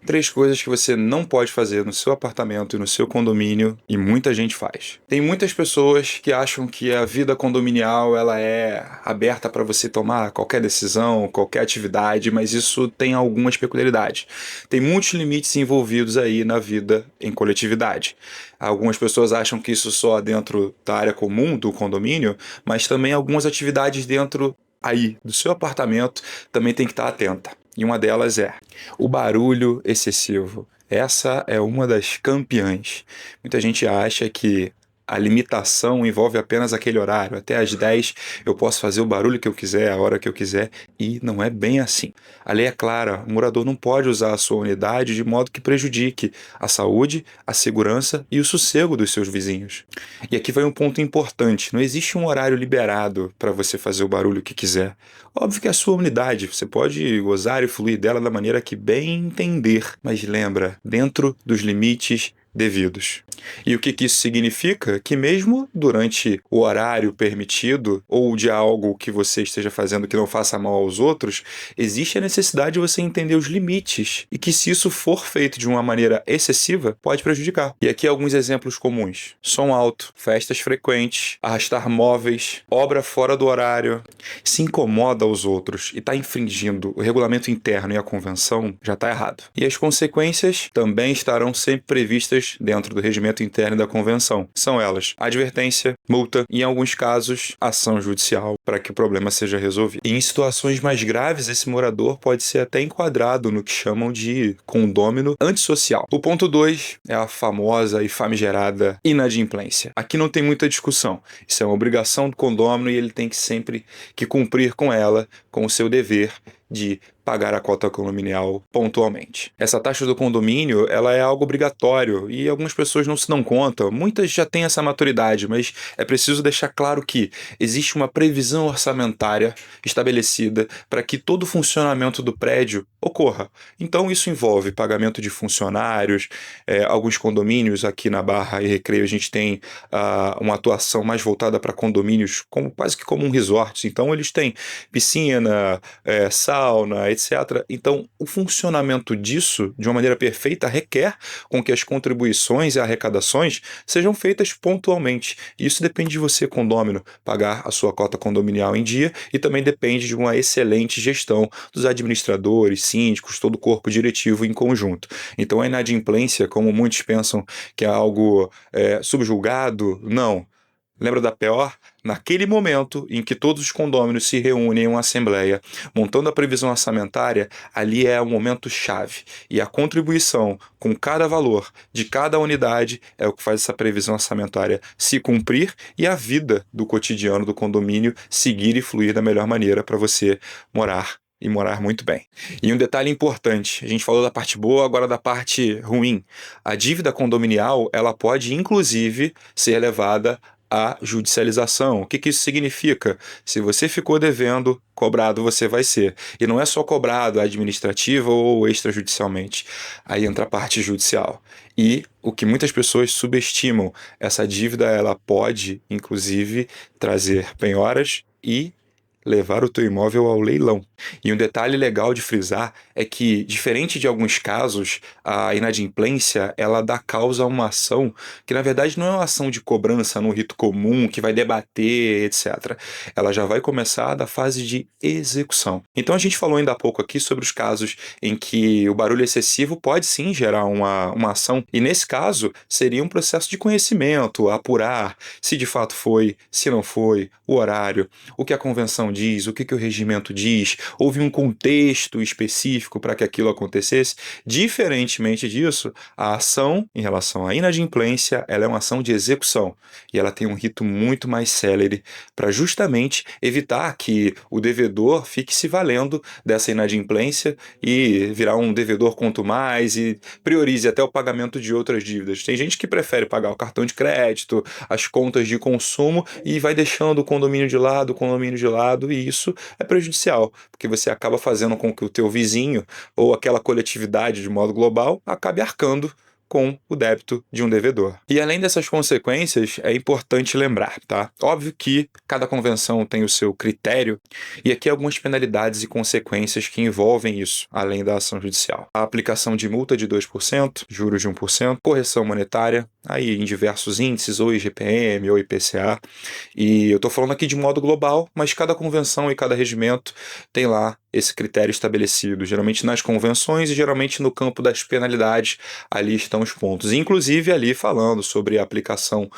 3 coisas que você não pode fazer no seu apartamento e no seu condomínio, e muita gente faz. Tem muitas pessoas que acham que a vida condominial ela é aberta para você tomar qualquer decisão, qualquer atividade, mas isso tem algumas peculiaridades. Tem muitos limites envolvidos aí na vida em coletividade. Algumas pessoas acham que isso só dentro da área comum do condomínio, mas também algumas atividades dentro aí do seu apartamento também tem que estar atenta. E uma delas é o barulho excessivo. Essa é uma das campeãs. Muita gente acha que a limitação envolve apenas aquele horário. Até às 10 eu posso fazer o barulho que eu quiser, a hora que eu quiser, e não é bem assim. A lei é clara, o morador não pode usar a sua unidade de modo que prejudique a saúde, a segurança e o sossego dos seus vizinhos. E aqui vai um ponto importante: não existe um horário liberado para você fazer o barulho que quiser. Óbvio que é a sua unidade, você pode gozar e fluir dela da maneira que bem entender, mas lembra, dentro dos limites devidos. E o que isso significa? Que mesmo durante o horário permitido ou de algo que você esteja fazendo que não faça mal aos outros, existe a necessidade de você entender os limites e que se isso for feito de uma maneira excessiva, pode prejudicar. E aqui alguns exemplos comuns: som alto, festas frequentes, arrastar móveis, obra fora do horário. Se incomoda aos outros e está infringindo o regulamento interno e a convenção, já está errado. E as consequências também estarão sempre previstas dentro do regimento interno da convenção. São elas: advertência, multa e, em alguns casos, ação judicial para que o problema seja resolvido. E em situações mais graves, esse morador pode ser até enquadrado no que chamam de condômino antissocial. O ponto 2 é a famosa e famigerada inadimplência. Aqui não tem muita discussão. Isso é uma obrigação do condômino e ele tem que sempre que cumprir com ela, com o seu dever de pagar a cota condominial pontualmente. Essa taxa do condomínio, ela é algo obrigatório e algumas pessoas não se dão conta. Muitas já têm essa maturidade, mas é preciso deixar claro que existe uma previsão orçamentária estabelecida para que todo o funcionamento do prédio ocorra. Então isso envolve pagamento de funcionários, alguns condomínios aqui na Barra e Recreio a gente tem uma atuação mais voltada para condomínios quase que como um resort. Então eles têm piscina, sauna, etc. Então, o funcionamento disso, de uma maneira perfeita, requer com que as contribuições e arrecadações sejam feitas pontualmente. E isso depende de você, condômino, pagar a sua cota condominial em dia e também depende de uma excelente gestão dos administradores, síndicos, todo o corpo diretivo em conjunto. Então, a inadimplência, como muitos pensam que é algo subjugado, não. Lembra da pior? Naquele momento em que todos os condôminos se reúnem em uma assembleia, montando a previsão orçamentária, ali é o momento chave. E a contribuição com cada valor de cada unidade é o que faz essa previsão orçamentária se cumprir e a vida do cotidiano do condomínio seguir e fluir da melhor maneira para você morar e morar muito bem. E um detalhe importante, a gente falou da parte boa, agora da parte ruim. A dívida condominial, ela pode inclusive ser levada à judicialização. O que isso significa? Se você ficou devendo, cobrado você vai ser. E não é só cobrado administrativa ou extrajudicialmente. Aí entra a parte judicial. E o que muitas pessoas subestimam, essa dívida ela pode, inclusive, trazer penhoras e levar o teu imóvel ao leilão. E um detalhe legal de frisar é que, diferente de alguns casos, a inadimplência ela dá causa a uma ação que, na verdade, não é uma ação de cobrança no rito comum, que vai debater, etc. Ela já vai começar da fase de execução. Então, a gente falou ainda há pouco aqui sobre os casos em que o barulho excessivo pode sim gerar uma ação, e nesse caso, seria um processo de conhecimento, apurar se de fato foi, se não foi, o horário, o que a convenção diz, o que o regimento diz, houve um contexto específico para que aquilo acontecesse. Diferentemente disso, a ação em relação à inadimplência, ela é uma ação de execução e ela tem um rito muito mais célere para justamente evitar que o devedor fique se valendo dessa inadimplência e virar um devedor quanto mais e priorize até o pagamento de outras dívidas. Tem gente que prefere pagar o cartão de crédito, as contas de consumo e vai deixando o condomínio de lado, e isso é prejudicial, porque você acaba fazendo com que o teu vizinho ou aquela coletividade de modo global acabe arcando com o débito de um devedor. E além dessas consequências, é importante lembrar, tá? Óbvio que cada convenção tem o seu critério, e aqui algumas penalidades e consequências que envolvem isso, além da ação judicial. A aplicação de multa de 2%, juros de 1%, correção monetária, aí em diversos índices, ou IGPM, ou IPCA, e eu estou falando aqui de modo global, mas cada convenção e cada regimento tem lá esse critério estabelecido, geralmente nas convenções e geralmente no campo das penalidades, ali estão os pontos. Inclusive ali falando sobre a aplicação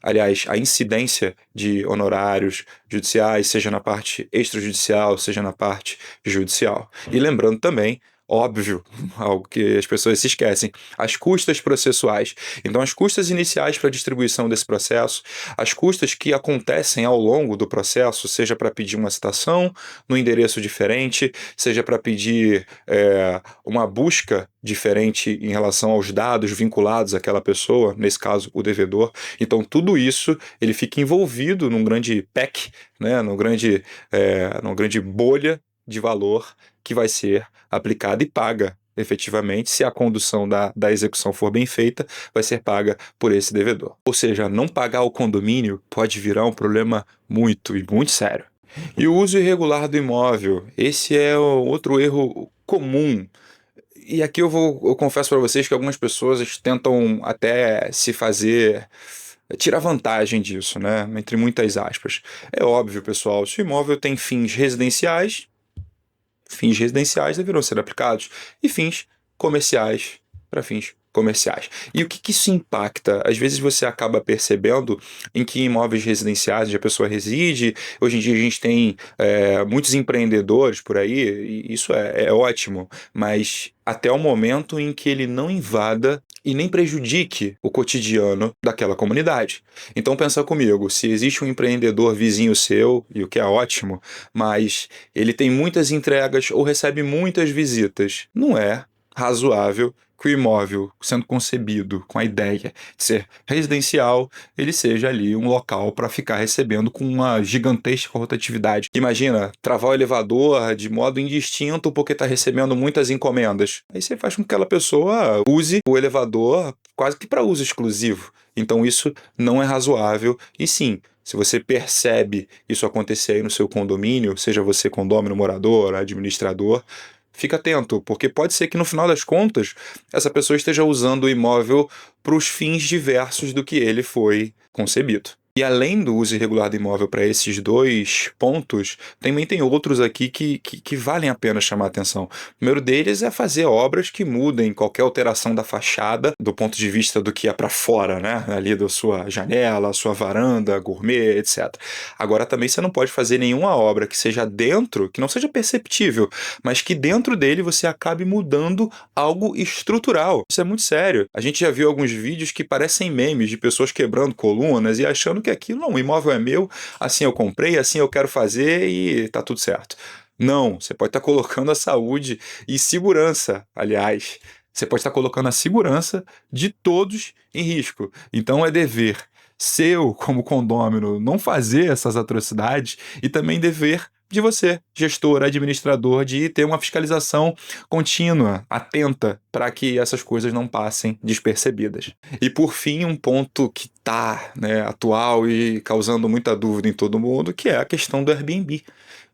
aliás, a incidência de honorários judiciais, seja na parte extrajudicial, seja na parte judicial. E lembrando também, óbvio, algo que as pessoas se esquecem, as custas processuais. Então, as custas iniciais para a distribuição desse processo, as custas que acontecem ao longo do processo, seja para pedir uma citação no endereço diferente, seja para pedir uma busca diferente em relação aos dados vinculados àquela pessoa, nesse caso, o devedor. Então, tudo isso ele fica envolvido num grande pack, né, numa grande bolha de valor que vai ser aplicada e paga efetivamente, se a condução da execução for bem feita, vai ser paga por esse devedor. Ou seja, não pagar o condomínio pode virar um problema muito e muito sério. E o uso irregular do imóvel, esse é outro erro comum. E aqui eu confesso para vocês que algumas pessoas tentam até tirar vantagem disso, né? Entre muitas aspas. É óbvio, pessoal, se o imóvel tem fins residenciais deverão ser aplicados, e fins comerciais para fins comerciais. E o que isso impacta? Às vezes você acaba percebendo em que imóveis residenciais onde a pessoa reside, hoje em dia a gente tem muitos empreendedores por aí, e isso é ótimo, mas até o momento em que ele não invada e nem prejudique o cotidiano daquela comunidade. Então pensa comigo, se existe um empreendedor vizinho seu, e o que é ótimo, mas ele tem muitas entregas ou recebe muitas visitas, não é razoável que o imóvel, sendo concebido com a ideia de ser residencial, ele seja ali um local para ficar recebendo com uma gigantesca rotatividade. Imagina, travar o elevador de modo indistinto porque está recebendo muitas encomendas. Aí você faz com que aquela pessoa use o elevador quase que para uso exclusivo. Então isso não é razoável e sim, se você percebe isso acontecer aí no seu condomínio, seja você condômino, morador, administrador, fica atento, porque pode ser que no final das contas essa pessoa esteja usando o imóvel para os fins diversos do que ele foi concebido. E além do uso irregular do imóvel para esses dois pontos, também tem outros aqui que valem a pena chamar a atenção. O primeiro deles é fazer obras que mudem qualquer alteração da fachada, do ponto de vista do que é para fora, né? Ali da sua janela, sua varanda, gourmet, etc. Agora também você não pode fazer nenhuma obra que seja dentro, que não seja perceptível, mas que dentro dele você acabe mudando algo estrutural. Isso é muito sério. A gente já viu alguns vídeos que parecem memes de pessoas quebrando colunas e achando que aquilo, não, o imóvel é meu, assim eu comprei, assim eu quero fazer e tá tudo certo. Não, você pode estar colocando a saúde e segurança, aliás, você pode estar colocando a segurança de todos em risco. Então é dever seu, como condômino, não fazer essas atrocidades e também dever de você, gestor, administrador, de ter uma fiscalização contínua, atenta, para que essas coisas não passem despercebidas. E por fim, um ponto que está atual e causando muita dúvida em todo mundo, que é a questão do Airbnb.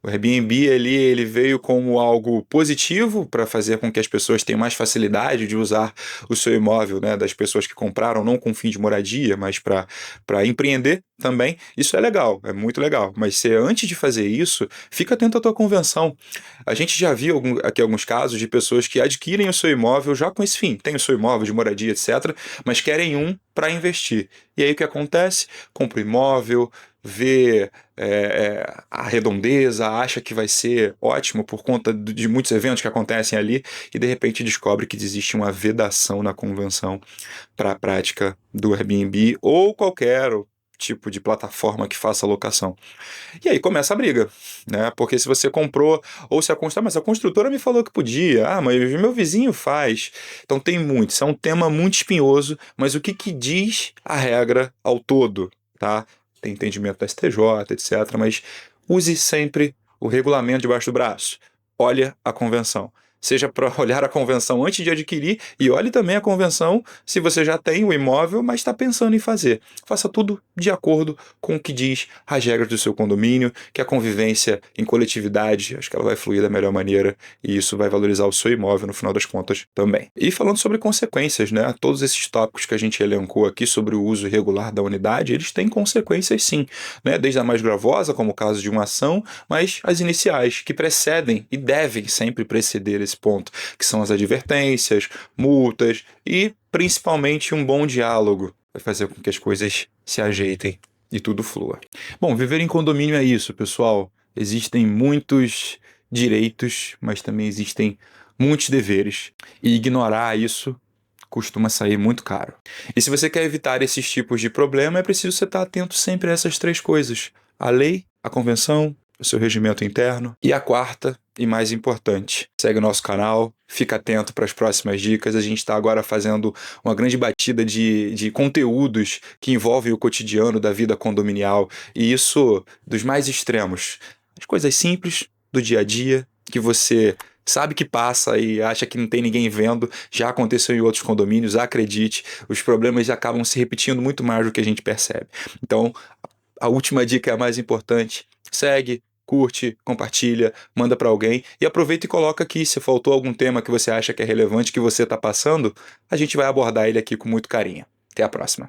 O Airbnb ele veio como algo positivo para fazer com que as pessoas tenham mais facilidade de usar o seu imóvel, né, das pessoas que compraram não com fim de moradia, mas para empreender também. Isso é legal, é muito legal. Mas se antes de fazer isso, fica atento à tua convenção. A gente já viu aqui alguns casos de pessoas que adquirem o seu imóvel já com esse fim. Tem o seu imóvel de moradia, etc., mas querem um para investir. E aí o que acontece? Compra o imóvel, vê a redondeza, acha que vai ser ótimo por conta de muitos eventos que acontecem ali e de repente descobre que existe uma vedação na convenção para a prática do Airbnb ou qualquer tipo de plataforma que faça locação. E aí começa a briga, né? Porque se você comprou, ou se mas a construtora me falou que podia, mas meu vizinho faz. Então tem muito, isso é um tema muito espinhoso, mas o que diz a regra ao todo, tá? Tem entendimento da STJ, etc., mas use sempre o regulamento debaixo do braço. Olha a convenção. seja para olhar a convenção antes de adquirir e olhe também a convenção se você já tem o imóvel, mas está pensando em fazer. Faça tudo de acordo com o que diz as regras do seu condomínio, que a convivência em coletividade, acho que ela vai fluir da melhor maneira e isso vai valorizar o seu imóvel no final das contas também. E falando sobre consequências, né? Todos esses tópicos que a gente elencou aqui sobre o uso irregular da unidade, eles têm consequências sim, né? Desde a mais gravosa, como o caso de uma ação, mas as iniciais, que precedem e devem sempre preceder esse ponto, que são as advertências, multas e principalmente um bom diálogo. Vai fazer com que as coisas se ajeitem e tudo flua. Bom, viver em condomínio é isso, pessoal. Existem muitos direitos, mas também existem muitos deveres. E ignorar isso costuma sair muito caro. E se você quer evitar esses tipos de problema, é preciso você estar atento sempre a essas três coisas: a lei, a convenção, o seu regimento interno. E a quarta e mais importante, segue o nosso canal, fica atento para as próximas dicas. A gente está agora fazendo uma grande batida de conteúdos que envolvem o cotidiano da vida condominial, e isso dos mais extremos. As coisas simples do dia a dia, que você sabe que passa e acha que não tem ninguém vendo, já aconteceu em outros condomínios, acredite, os problemas acabam se repetindo muito mais do que a gente percebe. Então, a última dica é a mais importante: segue, curte, compartilha, manda para alguém e aproveita e coloca aqui se faltou algum tema que você acha que é relevante, que você está passando, a gente vai abordar ele aqui com muito carinho. Até a próxima.